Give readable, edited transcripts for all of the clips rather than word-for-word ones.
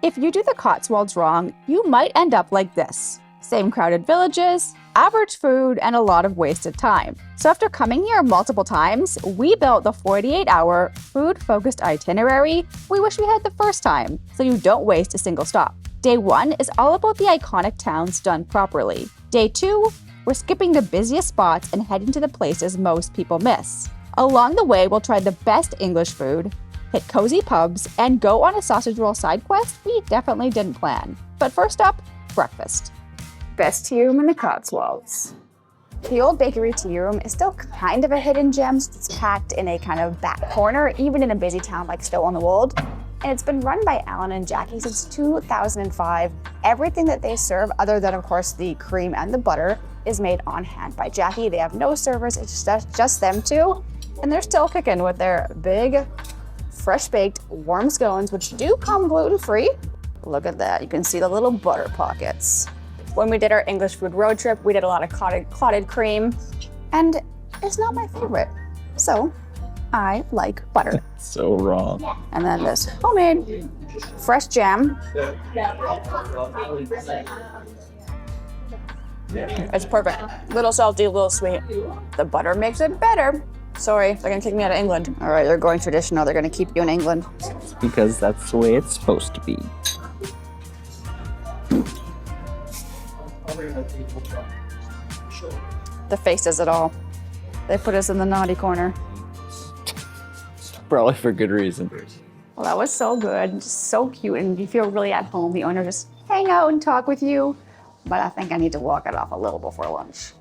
If you do the Cotswolds wrong, you might end up like this. Same crowded villages, average food, and a lot of wasted time. So after coming here multiple times, we built the 48-hour food-focused itinerary we wish we had the first time, so you don't waste a single stop. Day 1 is all about the iconic towns done properly. Day 2, we're skipping the busiest spots and heading to the places most people miss. Along the way, we'll try the best English food, hit cozy pubs, and go on a sausage roll side quest we definitely didn't plan. But first up, breakfast. Best tea room in the Cotswolds. The old bakery tea room is still kind of a hidden gem, so it's packed in a kind of back corner, even in a busy town like Stow on the Wold. And it's been run by Alan and Jackie since 2005. Everything that they serve, other than of course the cream and the butter, is made on hand by Jackie. They have no servers, it's just them two. And they're still kicking with their big, fresh baked warm scones, which do come gluten-free. Look at that, you can see the little butter pockets. When we did our English food road trip, we did a lot of clotted cream, and it's not my favorite. So I like butter. So wrong. And then this homemade fresh jam. It's perfect. Little salty, little sweet. The butter makes it better. Sorry, they're gonna kick me out of England. All right, they're going traditional. They're gonna keep you in England. Because that's the way it's supposed to be. The face says it all. They put us in the naughty corner. Probably for good reason. Well, that was so good, just so cute, and you feel really at home. The owner just hang out and talk with you. But I think I need to walk it off a little before lunch.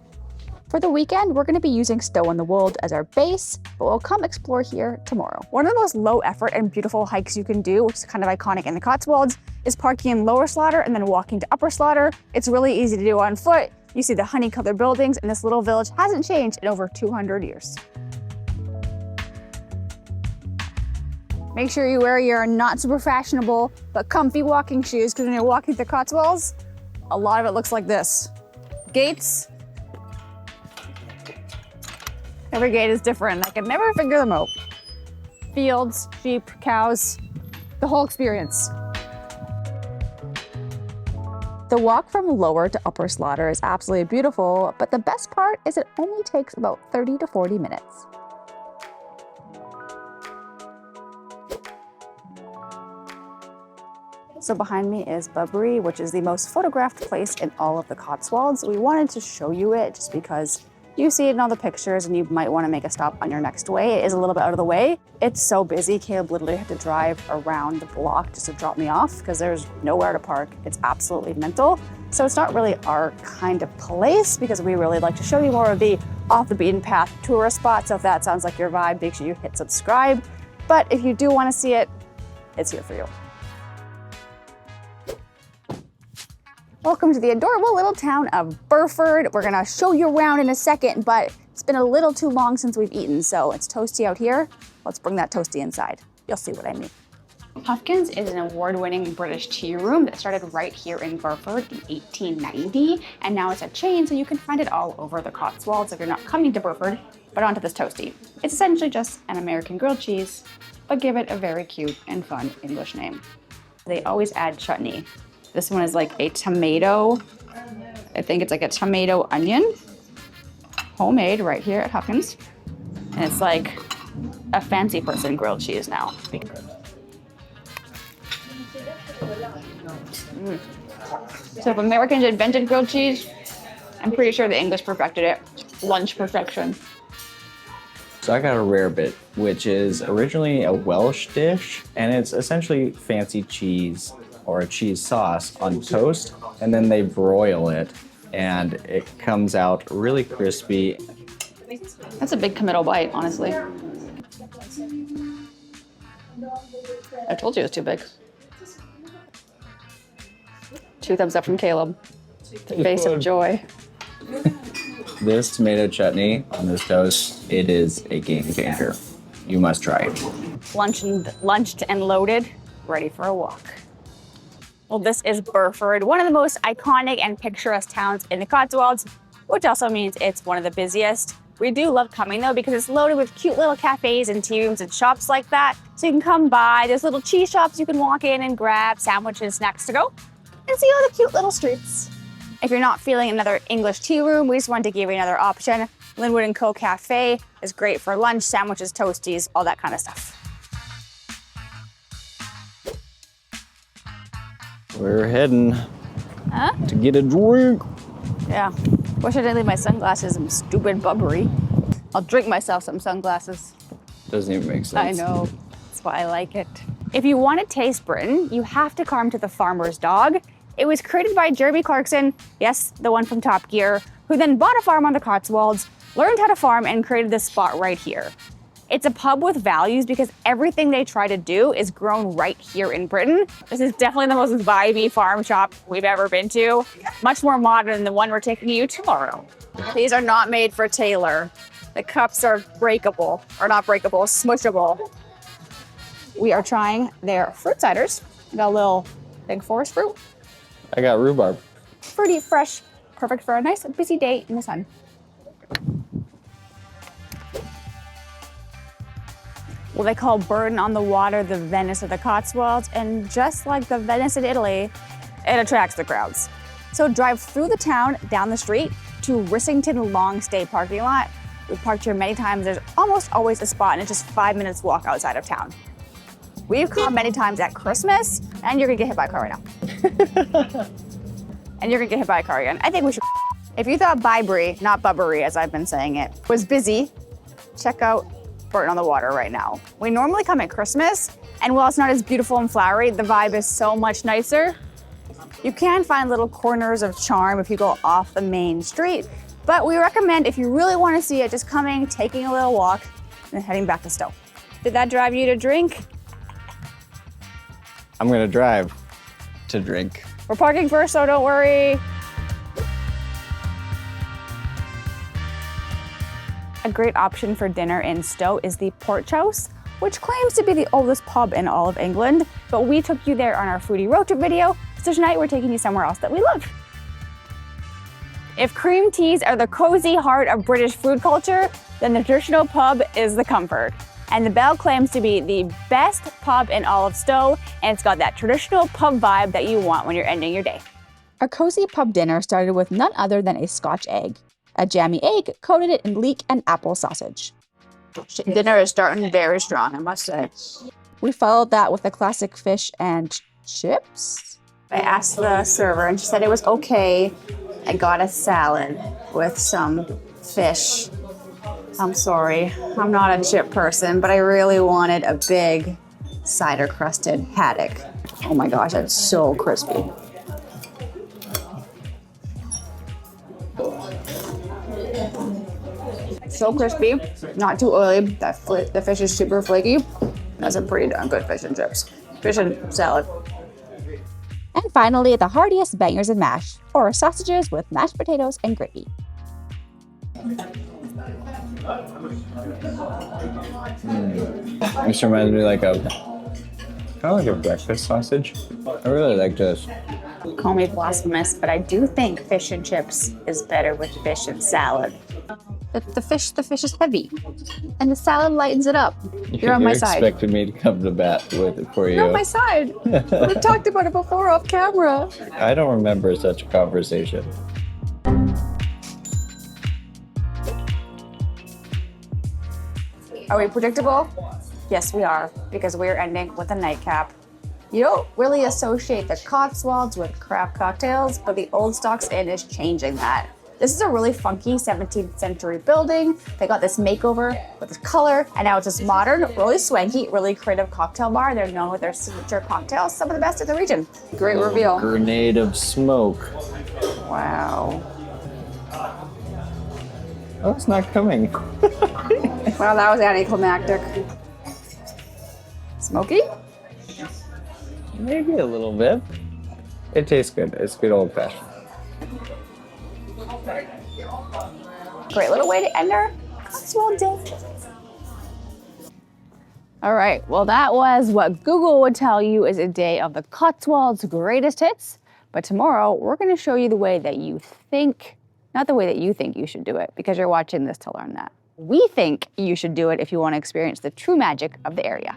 For the weekend, we're going to be using Stow on the Wold as our base, but we'll come explore here tomorrow. One of the most low effort and beautiful hikes you can do, which is kind of iconic in the Cotswolds, is parking in Lower Slaughter and then walking to Upper Slaughter. It's really easy to do on foot. You see the honey-colored buildings, and this little village hasn't changed in over 200 years. Make sure you wear your not super fashionable but comfy walking shoes, because when you're walking the Cotswolds, a lot of it looks like this. Gates. Every gate is different. I could never figure them out. Fields, sheep, cows, the whole experience. The walk from Lower to Upper Slaughter is absolutely beautiful, but the best part is it only takes about 30 to 40 minutes. So behind me is Bibury, which is the most photographed place in all of the Cotswolds. We wanted to show you it just because you see it in all the pictures and you might want to make a stop on your next way. It is a little bit out of the way. It's so busy, Caleb literally had to drive around the block just to drop me off because there's nowhere to park. It's absolutely mental. So it's not really our kind of place because we really like to show you more of the off the beaten path tourist spots. So if that sounds like your vibe, make sure you hit subscribe. But if you do want to see it, it's here for you. Welcome to the adorable little town of Burford. We're gonna show you around in a second, but it's been a little too long since we've eaten, so it's toasty out here. Let's bring that toasty inside. You'll see what I mean. Puffkin's is an award-winning British tea room that started right here in Burford in 1890, and now it's a chain, so you can find it all over the Cotswolds if you're not coming to Burford, but onto this toasty. It's essentially just an American grilled cheese, but give it a very cute and fun English name. They always add chutney. This one is like a tomato, I think it's like a tomato onion, homemade right here at Puffkin's. And it's like a fancy person grilled cheese now. So if Americans invented grilled cheese, I'm pretty sure the English perfected it. Lunch perfection. So I got a rare bit, which is originally a Welsh dish, and it's essentially fancy cheese or a cheese sauce on toast, and then they broil it, and it comes out really crispy. That's a big committal bite, honestly. I told you it was too big. 2 thumbs up from Caleb. The face of joy. This tomato chutney on this toast, it is a game changer. You must try it. Lunched and loaded, ready for a walk. Well, this is Burford, one of the most iconic and picturesque towns in the Cotswolds, which also means it's one of the busiest. We do love coming though because it's loaded with cute little cafes and tea rooms and shops like that. So you can come by, there's little cheese shops you can walk in and grab sandwiches, snacks to go, and see all the cute little streets. If you're not feeling another English tea room, we just wanted to give you another option. Linwood & Co. Cafe is great for lunch, sandwiches, toasties, all that kind of stuff. We're heading to get a drink. Yeah. Wish I didn't leave my sunglasses in stupid Bibury. I'll drink myself some sunglasses. Doesn't even make sense. I know. That's why I like it. If you want to taste Britain, you have to come to the Farmer's Dog. It was created by Jeremy Clarkson, yes, the one from Top Gear, who then bought a farm on the Cotswolds, learned how to farm, and created this spot right here. It's a pub with values because everything they try to do is grown right here in Britain. This is definitely the most vibey farm shop we've ever been to. Much more modern than the one we're taking you tomorrow. These are not made for Taylor. The cups are breakable, or not breakable, smushable. We are trying their fruit ciders. We got a little big forest fruit. I got rhubarb. Fruity, fresh, perfect for a nice busy day in the sun. Well, they call Bourton-on-the-Water the Venice of the Cotswolds, and just like the Venice in Italy, it attracts the crowds. So drive through the town, down the street, to Rissington Long Stay parking lot. We've parked here many times. There's almost always a spot, and it's just 5 minutes walk outside of town. We've come many times at Christmas, and you're gonna get hit by a car right now. And you're gonna get hit by a car again. I think we should. If you thought Bibury, not Bibury as I've been saying it, was busy, check out Bourton-on-the-Water right now. We normally come at Christmas, and while it's not as beautiful and flowery, the vibe is so much nicer. You can find little corners of charm if you go off the main street, but we recommend if you really want to see it, just coming, taking a little walk, and heading back to Stow. Did that drive you to drink? I'm gonna drive to drink. We're parking first, so don't worry. A great option for dinner in Stow is the Porch House, which claims to be the oldest pub in all of England, but we took you there on our foodie road trip video, so tonight we're taking you somewhere else that we love. If cream teas are the cozy heart of British food culture, then the traditional pub is the comfort. And the Bell claims to be the best pub in all of Stow, and it's got that traditional pub vibe that you want when you're ending your day. Our cozy pub dinner started with none other than a Scotch egg. A jammy egg coated it in leek and apple sausage. Dinner is starting very strong, I must say. We followed that with a classic fish and chips. I asked the server and she said it was okay. I got a salad with some fish. I'm sorry, I'm not a chip person, but I really wanted a big cider crusted haddock. Oh my gosh, that's so crispy. So crispy, not too oily. The fish is super flaky. That's a pretty darn good fish and chips. Fish and salad. And finally, the heartiest bangers and mash, or sausages with mashed potatoes and gravy. This reminds me like kind of like a breakfast sausage. I really like this. Call me blasphemous, but I do think fish and chips is better with fish and salad. The fish is heavy, and the salad lightens it up. You're on my side. You expected me to come to bat with it for you. You're on my side. We talked about it before off camera. I don't remember such a conversation. Are we predictable? Yes, we are, because we're ending with a nightcap. You don't really associate the Cotswolds with craft cocktails, but the Old Stocks Inn is changing that. This is a really funky 17th century building. They got this makeover with this color, and now it's this modern, really swanky, really creative cocktail bar. They're known with their signature cocktails, some of the best in the region. Great reveal. Grenade of smoke. Wow. Oh, it's not coming. Wow, that was anticlimactic. Smoky? Maybe a little bit. It tastes good. It's good old fashioned. Great little way to end our Cotswold day. All right, well, that was what Google would tell you is a day of the Cotswolds' greatest hits. But tomorrow, we're going to show you the way that you think Not the way that you think you should do it, because you're watching this to learn that. We think you should do it if you want to experience the true magic of the area.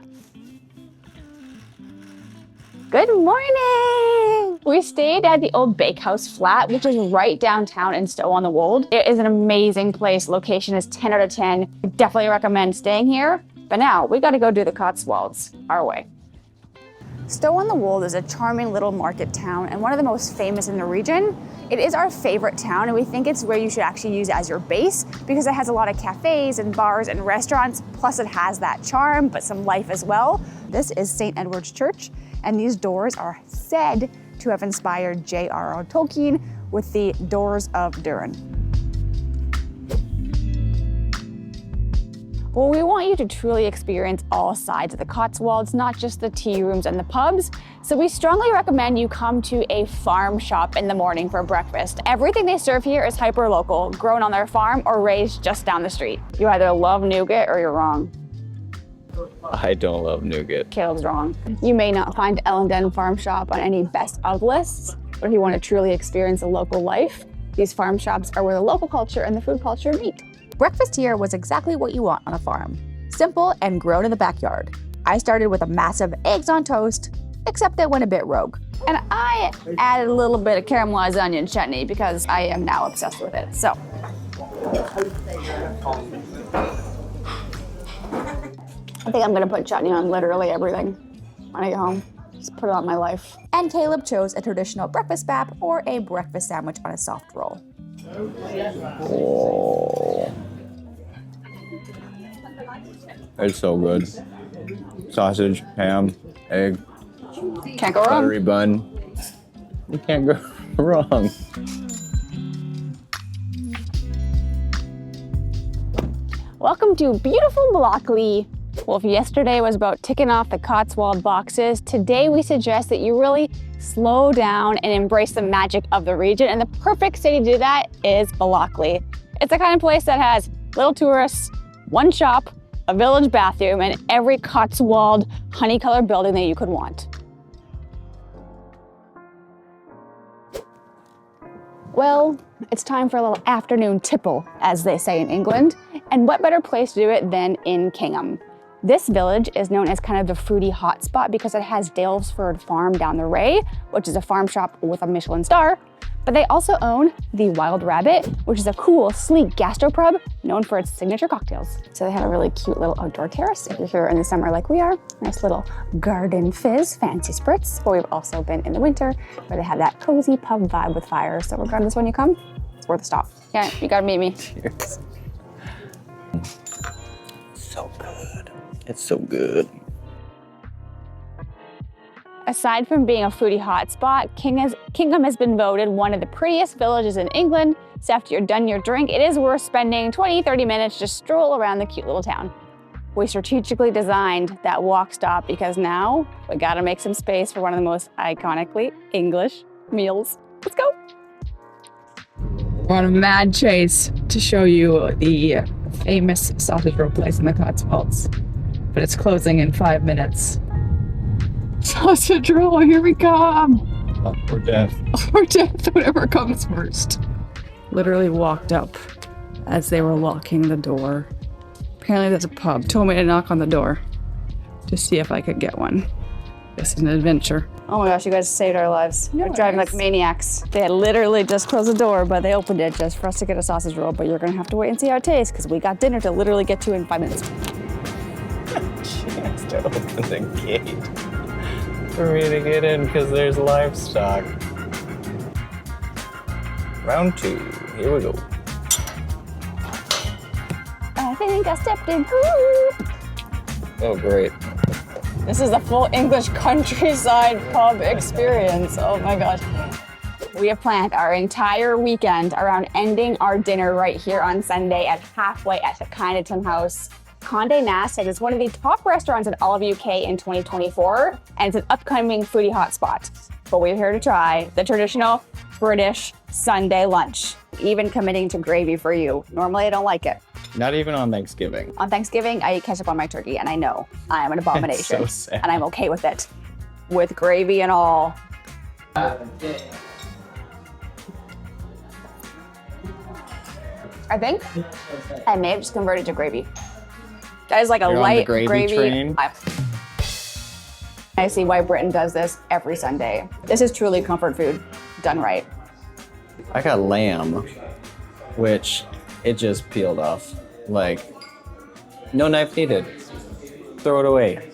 Good morning! We stayed at the old Bakehouse Flat, which is right downtown in Stow on the Wold. It is an amazing place. Location is 10 out of 10. I definitely recommend staying here. But now we got to go do the Cotswolds our way. Stow on the Wold is a charming little market town and one of the most famous in the region. It is our favorite town, and we think it's where you should actually use it as your base because it has a lot of cafes and bars and restaurants, plus it has that charm, but some life as well. This is St. Edward's Church, and these doors are said to have inspired J.R.R. Tolkien with the Doors of Durin. Well, we want you to truly experience all sides of the Cotswolds, not just the tea rooms and the pubs. So we strongly recommend you come to a farm shop in the morning for breakfast. Everything they serve here is hyper local, grown on their farm or raised just down the street. You either love nougat or you're wrong. I don't love nougat. Caleb's wrong. You may not find Ellendon Farm Shop on any best of lists, but if you want to truly experience a local life, these farm shops are where the local culture and the food culture meet. Breakfast here was exactly what you want on a farm. Simple and grown in the backyard. I started with a massive eggs on toast, except it went a bit rogue. And I added a little bit of caramelized onion chutney because I am now obsessed with it. So. I think I'm gonna put chutney on literally everything when I get home. Just put it on my life. And Caleb chose a traditional breakfast bap or a breakfast sandwich on a soft roll. Oh. It's so good. Sausage, ham, egg, Can't go wrong. buttery bun. You can't go wrong. Welcome to beautiful Blockley. Well, if yesterday was about ticking off the Cotswold boxes, today we suggest that you really slow down and embrace the magic of the region. And the perfect city to do that is Blockley. It's the kind of place that has little tourists, one shop, a village bathroom, and every Cotswold honey-colored building that you could want. Well, it's time for a little afternoon tipple, as they say in England. And what better place to do it than in Kingham? This village is known as kind of the fruity hotspot because it has Dalesford Farm down the way, which is a farm shop with a Michelin star. But they also own the Wild Rabbit, which is a cool, sleek gastropub known for its signature cocktails. So they have a really cute little outdoor terrace if you're here in the summer like we are. Nice little garden fizz, fancy spritz. But we've also been in the winter where they have that cozy pub vibe with fire. So regardless when you come, it's worth a stop. Yeah, you gotta meet me. Cheers. So good. It's so good. Aside from being a foodie hotspot, Kingham has been voted one of the prettiest villages in England. So after you're done your drink, it is worth spending 20-30 minutes just stroll around the cute little town. We strategically designed that walk stop because now we gotta make some space for one of the most iconically English meals. Let's go. We're on a mad chase to show you the famous sausage roll place in the Cotswolds, but it's closing in 5 minutes. Sausage roll, here we come! Or death. Or death, whatever comes first. Literally walked up as they were locking the door. Apparently there's a pub. Told me to knock on the door to see if I could get one. This is an adventure. Oh my gosh, you guys saved our lives. We're driving like maniacs. They had literally just closed the door, but they opened it just for us to get a sausage roll. But you're gonna have to wait and see how it tastes because we got dinner to literally get to in 5 minutes. She has to open the gate for me to get in because there's livestock. Round 2, here we go. I think I stepped in. Ooh. Oh, great. This is the full English countryside pub experience. Oh my gosh. We have planned our entire weekend around ending our dinner right here on Sunday at Halfway at the Kyneton House. Condé Nast said it's one of the top restaurants in all of UK in 2024, and it's an upcoming foodie hotspot. But we're here to try the traditional British Sunday lunch, even committing to gravy for you. Normally I don't like it. Not even on Thanksgiving. On Thanksgiving, I eat ketchup on my turkey, and I know I am an abomination. It's so sad. And I'm okay with it. With gravy and all. I think I may have just converted to gravy. That is like a You're on the light gravy gravy. train? I see why Britain does this every Sunday. This is truly comfort food done right. I got lamb, which it just peeled off. Like, no knife needed. Throw it away.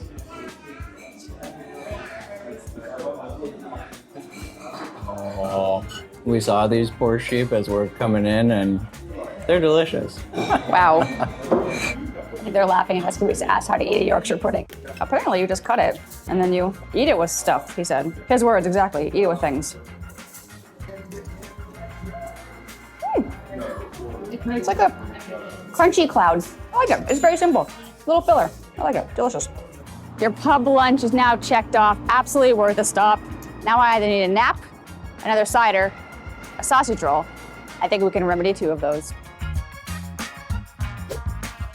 Oh, we saw these poor sheep as we're coming in, and they're delicious. Wow. They're laughing at us because we asked how to eat a Yorkshire pudding. Apparently you just cut it and then you eat it with stuff, he said. His words, exactly. Eat it with things. It's like a crunchy cloud. I like it. It's very simple. Little filler. I like it. Delicious. Your pub lunch is now checked off. Absolutely worth a stop. Now I either need a nap, another cider, a sausage roll. I think we can remedy 2 of those.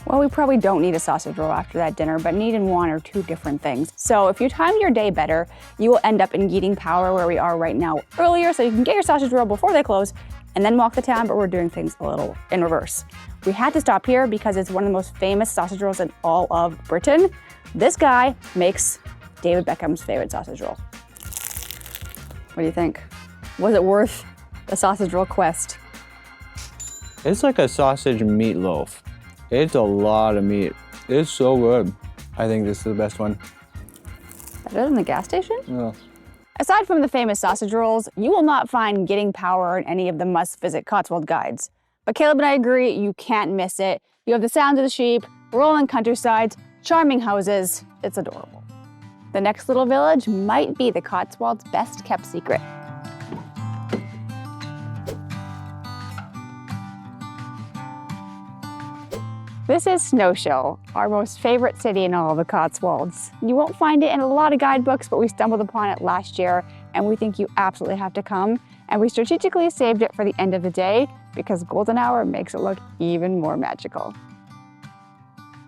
Well, we probably don't need a sausage roll after that dinner, but need in 1 or 2 different things. So if you time your day better, you will end up in Eating Power where we are right now earlier, so you can get your sausage roll before they close and then walk the town, but we're doing things a little in reverse. We had to stop here because it's one of the most famous sausage rolls in all of Britain. This guy makes David Beckham's favorite sausage roll. What do you think? Was it worth the sausage roll quest? It's like a sausage meatloaf. It's a lot of meat. It's so good. I think this is the best one. Better than the gas station? Yeah. Aside from the famous sausage rolls, you will not find Getting Power in any of the must-visit Cotswold guides. But Caleb and I agree, you can't miss it. You have the sounds of the sheep, rolling countrysides, charming houses. It's adorable. The next little village might be the Cotswold's best-kept secret. This is Snowshill, our most favorite city in all of the Cotswolds. You won't find it in a lot of guidebooks, but we stumbled upon it last year, and we think you absolutely have to come. And we strategically saved it for the end of the day because golden hour makes it look even more magical.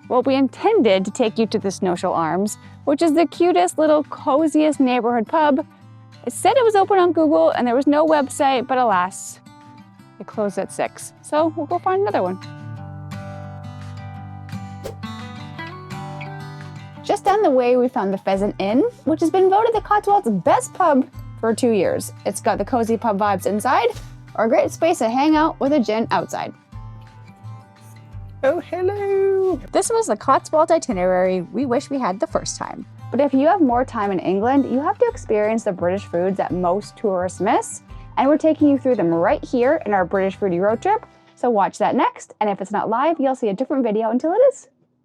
Well, we intended to take you to the Snowshill Arms, which is the cutest little coziest neighborhood pub. It said it was open on Google and there was no website, but alas, it closed at 6. So we'll go find another one. Just down the way, we found the Pheasant Inn, which has been voted the Cotswold's best pub for 2 years. It's got the cozy pub vibes inside, or a great space to hang out with a gin outside. Oh, hello. This was the Cotswold itinerary we wish we had the first time. But if you have more time in England, you have to experience the British foods that most tourists miss, and we're taking you through them right here in our British Foodie Road Trip. So watch that next, and if it's not live, you'll see a different video until it is.